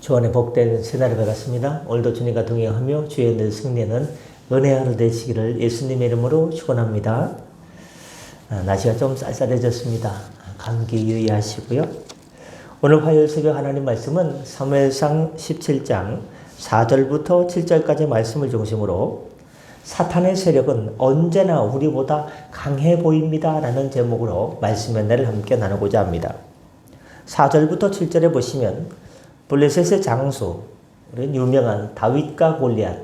주 안에 복된 새날을 받았습니다. 오늘도 주님과 동행하며 주의 늘 승리는 은혜 하루 되시기를 예수님의 이름으로 축원합니다. 날씨가 좀 쌀쌀해졌습니다. 감기 유의하시고요. 오늘 화요일 새벽 하나님 말씀은 사무엘상 17장 4절부터 7절까지 말씀을 중심으로 사탄의 세력은 언제나 우리보다 강해 보입니다 라는 제목으로 말씀 연례를 함께 나누고자 합니다. 4절부터 7절에 보시면 블레셋의 장수, 유명한 다윗과 골리앗.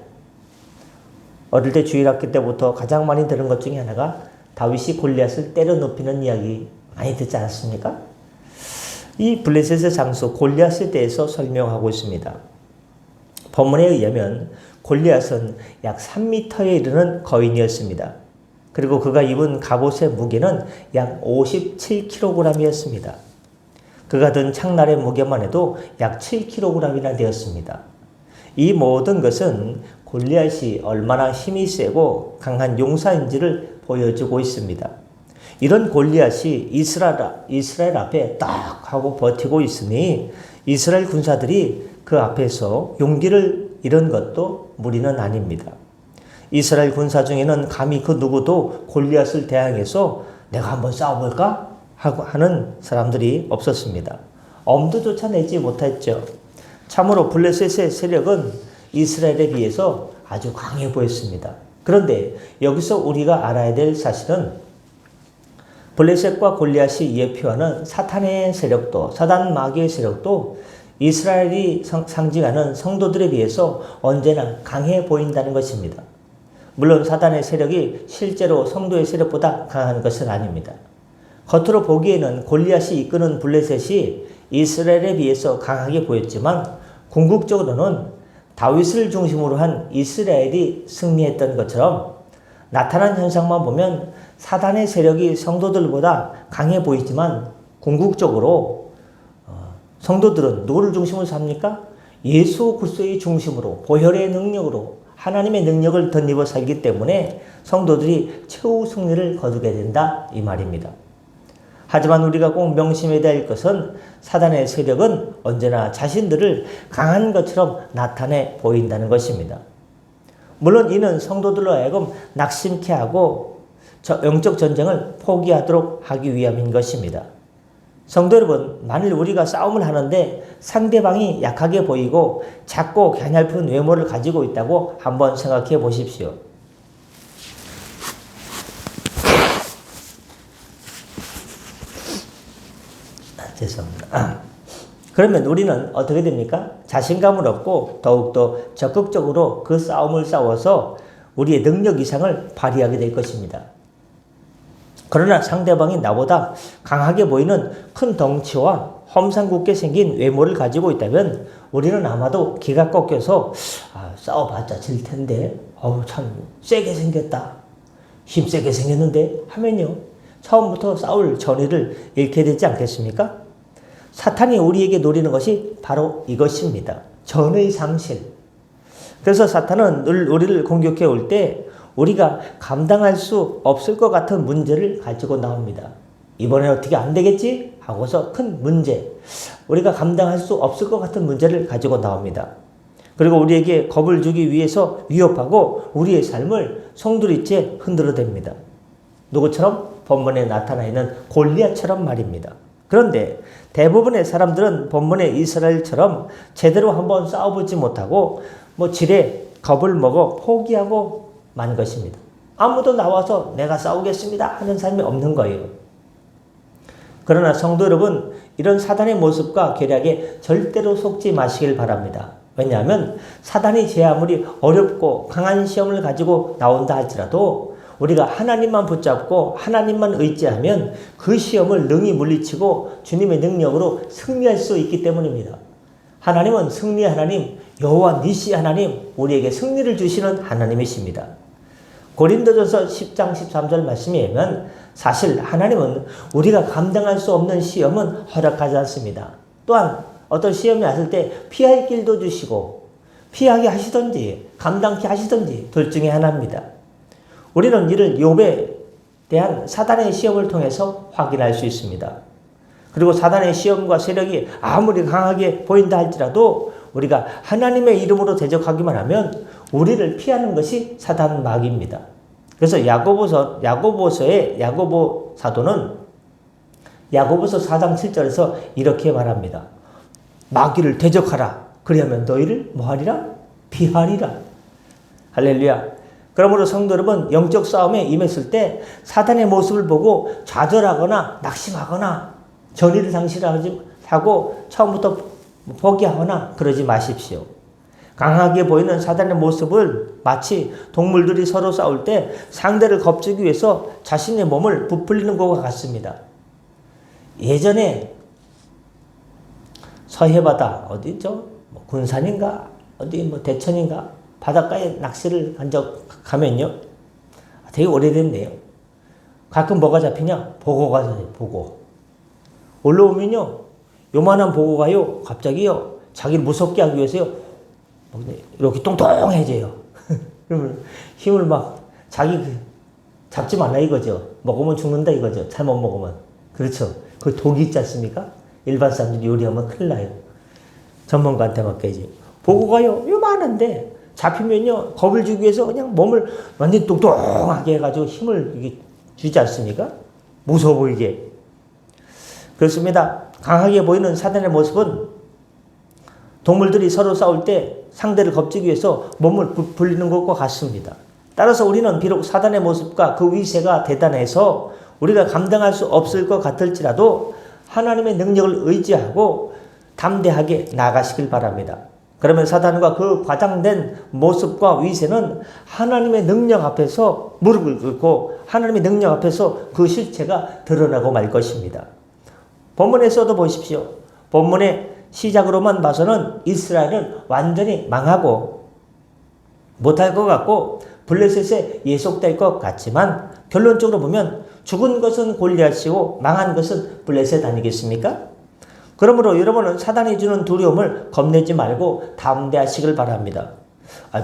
어릴 때 주일학교 때부터 가장 많이 들은 것 중에 하나가 다윗이 골리앗을 때려 눕히는 이야기 많이 듣지 않았습니까? 이 블레셋의 장수 골리앗에 대해서 설명하고 있습니다. 본문에 의하면 골리앗은 약 3m에 이르는 거인이었습니다. 그리고 그가 입은 갑옷의 무게는 약 57kg이었습니다. 그가 든 창날의 무게만 해도 약 7kg이나 되었습니다. 이 모든 것은 골리앗이 얼마나 힘이 세고 강한 용사인지를 보여주고 있습니다. 이런 골리앗이 이스라엘 앞에 딱 하고 버티고 있으니 이스라엘 군사들이 그 앞에서 용기를 잃은 것도 무리는 아닙니다. 이스라엘 군사 중에는 감히 그 누구도 골리앗을 대항해서 내가 한번 싸워볼까? 하고 하는 사람들이 없었습니다. 엄두조차 내지 못했죠. 참으로 블레셋의 세력은 이스라엘에 비해서 아주 강해 보였습니다. 그런데 여기서 우리가 알아야 될 사실은 블레셋과 골리앗이 예표하는 사탄의 세력도, 사단 마귀의 세력도 이스라엘이 상징하는 성도들에 비해서 언제나 강해 보인다는 것입니다. 물론 사단의 세력이 실제로 성도의 세력보다 강한 것은 아닙니다. 겉으로 보기에는 골리앗이 이끄는 블레셋이 이스라엘에 비해서 강하게 보였지만 궁극적으로는 다윗을 중심으로 한 이스라엘이 승리했던 것처럼 나타난 현상만 보면 사단의 세력이 성도들보다 강해 보이지만 궁극적으로 성도들은 누구를 중심으로 삽니까? 예수 그리스도의 중심으로 보혈의 능력으로 하나님의 능력을 덧입어 살기 때문에 성도들이 최후 승리를 거두게 된다 이 말입니다. 하지만 우리가 꼭 명심해야 될 것은 사단의 세력은 언제나 자신들을 강한 것처럼 나타내 보인다는 것입니다. 물론 이는 성도들로 하여금 낙심케 하고 영적 전쟁을 포기하도록 하기 위함인 것입니다. 성도 여러분, 만일 우리가 싸움을 하는데 상대방이 약하게 보이고 작고 갸냘픈 외모를 가지고 있다고 한번 생각해 보십시오. 죄송합니다. 그러면 우리는 어떻게 됩니까? 자신감을 얻고 더욱더 적극적으로 그 싸움을 싸워서 우리의 능력 이상을 발휘하게 될 것입니다. 그러나 상대방이 나보다 강하게 보이는 큰 덩치와 험상궂게 생긴 외모를 가지고 있다면 우리는 아마도 기가 꺾여서 싸워봤자 질 텐데 참 세게 생겼다, 힘세게 생겼는데 하면요 처음부터 싸울 전의를 잃게 되지 않겠습니까? 사탄이 우리에게 노리는 것이 바로 이것입니다. 전의 상실. 그래서 사탄은 늘 우리를 공격해 올 때 우리가 감당할 수 없을 것 같은 문제를 가지고 나옵니다. 이번에 어떻게 안 되겠지? 하고서 큰 문제, 우리가 감당할 수 없을 것 같은 문제를 가지고 나옵니다. 그리고 우리에게 겁을 주기 위해서 위협하고 우리의 삶을 송두리째 흔들어댑니다. 누구처럼? 본문에 나타나 있는 골리앗처럼 말입니다. 그런데 대부분의 사람들은 본문의 이스라엘처럼 제대로 한번 싸워보지 못하고 지레 겁을 먹어 포기하고 만 것입니다. 아무도 나와서 내가 싸우겠습니다 하는 사람이 없는 거예요. 그러나 성도 여러분, 이런 사단의 모습과 계략에 절대로 속지 마시길 바랍니다. 왜냐하면 사단이 제 아무리 어렵고 강한 시험을 가지고 나온다 할지라도 우리가 하나님만 붙잡고 하나님만 의지하면 그 시험을 능히 물리치고 주님의 능력으로 승리할 수 있기 때문입니다. 하나님은 승리의 하나님, 여호와 니시 하나님, 우리에게 승리를 주시는 하나님이십니다. 고린도전서 10장 13절 말씀에 의하면 사실 하나님은 우리가 감당할 수 없는 시험은 허락하지 않습니다. 또한 어떤 시험이 왔을 때 피할 길도 주시고 피하게 하시든지 감당케 하시든지 둘 중에 하나입니다. 우리는 이를 욥에 대한 사단의 시험을 통해서 확인할 수 있습니다. 그리고 사단의 시험과 세력이 아무리 강하게 보인다 할지라도 우리가 하나님의 이름으로 대적하기만 하면 우리를 피하는 것이 사단 마귀입니다. 그래서 야고보서의 야고보 사도는 야고보서 4장 7절에서 이렇게 말합니다. 마귀를 대적하라. 그리하면 너희를 뭐하리라? 피하리라. 할렐루야. 그러므로 성도 여러분, 영적 싸움에 임했을 때 사단의 모습을 보고 좌절하거나 낙심하거나 전의를 상실하고 처음부터 포기하거나 그러지 마십시오. 강하게 보이는 사단의 모습을 마치 동물들이 서로 싸울 때 상대를 겁주기 위해서 자신의 몸을 부풀리는 것과 같습니다. 예전에 서해바다 어디죠? 군산인가? 어디 대천인가? 바닷가에 낚시를 가면요. 되게 오래됐네요. 가끔 뭐가 잡히냐? 보고가 잡혀요. 보고. 올라오면요. 요만한 보고가요. 갑자기요. 자기를 무섭게 하기 위해서요. 이렇게 똥똥해져요. 그러면 힘을 막 자기 잡지 말라 이거죠. 먹으면 죽는다 이거죠. 잘못 먹으면. 그렇죠. 그 독이 있지 않습니까? 일반 사람들이 요리하면 큰일 나요. 전문가한테 맡겨야지. 보고가요. 요만한데 잡히면요. 겁을 주기 위해서 그냥 몸을 완전히 뚱뚱하게 해가지고 힘을 이게 주지 않습니까? 무서워 보이게. 그렇습니다. 강하게 보이는 사단의 모습은 동물들이 서로 싸울 때 상대를 겁주기 위해서 몸을 부풀리는 것과 같습니다. 따라서 우리는 비록 사단의 모습과 그 위세가 대단해서 우리가 감당할 수 없을 것 같을지라도 하나님의 능력을 의지하고 담대하게 나아가시길 바랍니다. 그러면 사단과 그 과장된 모습과 위세는 하나님의 능력 앞에서 무릎을 꿇고 하나님의 능력 앞에서 그 실체가 드러나고 말 것입니다. 본문에서도 보십시오. 본문의 시작으로만 봐서는 이스라엘은 완전히 망하고 못할 것 같고 블레셋에 예속될 것 같지만 결론적으로 보면 죽은 것은 골리앗이고 망한 것은 블레셋 아니겠습니까? 그러므로 여러분은 사단이 주는 두려움을 겁내지 말고 담대하시길 바랍니다.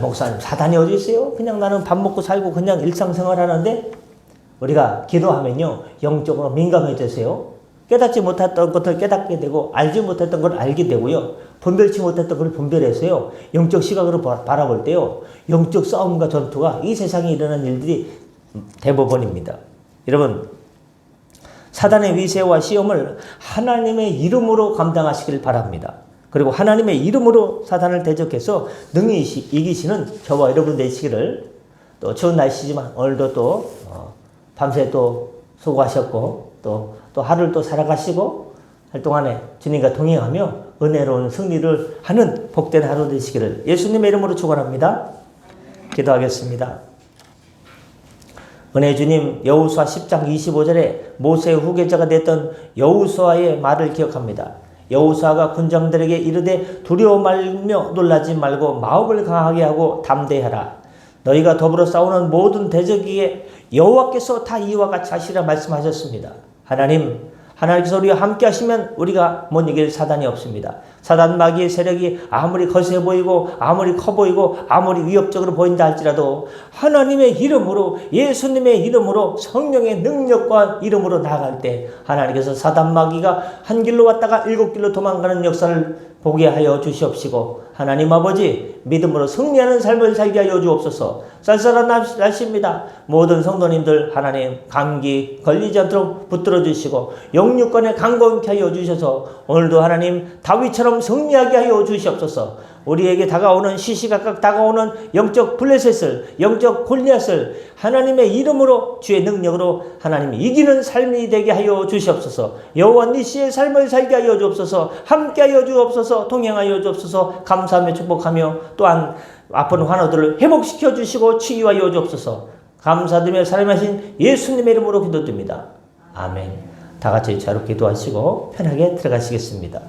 목사님, 사단이 어디 있어요? 그냥 나는 밥 먹고 살고 그냥 일상생활 하는데 우리가 기도하면요. 영적으로 민감해지세요. 깨닫지 못했던 것을 깨닫게 되고 알지 못했던 걸 알게 되고요. 분별치 못했던 걸 분별해서요. 영적 시각으로 바라볼 때요. 영적 싸움과 전투가 이 세상에 일어나는 일들이 대부분입니다. 여러분, 사단의 위세와 시험을 하나님의 이름으로 감당하시길 바랍니다. 그리고 하나님의 이름으로 사단을 대적해서 능히 이기시는 저와 여러분 되시기를. 또 추운 날씨지만 오늘도 또 밤새 또 수고하셨고 또 하루를 또 살아가시고 할 동안에 주님과 동행하며 은혜로운 승리를 하는 복된 하루 되시기를 예수님의 이름으로 축원합니다. 기도하겠습니다. 은혜 주님, 여호수아 10장 25절에 모세의 후계자가 됐던 여호수아의 말을 기억합니다. 여호수아가 군장들에게 이르되 두려워 말며 놀라지 말고 마음을 강하게 하고 담대하라. 너희가 더불어 싸우는 모든 대적에게 여호와께서 다 이와 같이 하시라 말씀하셨습니다. 하나님께서 우리와 함께 하시면 우리가 못 이길 사단이 없습니다. 사단 마귀의 세력이 아무리 거세 보이고 아무리 커 보이고 아무리 위협적으로 보인다 할지라도 하나님의 이름으로 예수님의 이름으로 성령의 능력과 이름으로 나아갈 때 하나님께서 사단 마귀가 한 길로 왔다가 7길로 도망가는 역사를 보게 하여 주시옵시고 하나님 아버지 믿음으로 승리하는 삶을 살게 하여 주옵소서. 쌀쌀한 날씨입니다. 모든 성도님들 하나님 감기 걸리지 않도록 붙들어 주시고 영육간에 강건케 하여 주셔서 오늘도 하나님 다윗처럼 승리하게 하여 주시옵소서. 우리에게 다가오는 시시각각 다가오는 영적 블레셋을 영적 골리앗을 하나님의 이름으로 주의 능력으로 하나님이 이기는 삶이 되게 하여 주시옵소서. 여호와 니시의 삶을 살게 하여 주옵소서. 함께 하여 주옵소서. 동행하여 주옵소서. 감사하며 축복하며 또한 아픈 환우들을 회복시켜 주시고 치유하여 주옵소서. 감사드리며 살아나신 예수님의 이름으로 기도드립니다. 아멘. 다 같이 자로 기도하시고 편하게 들어가시겠습니다.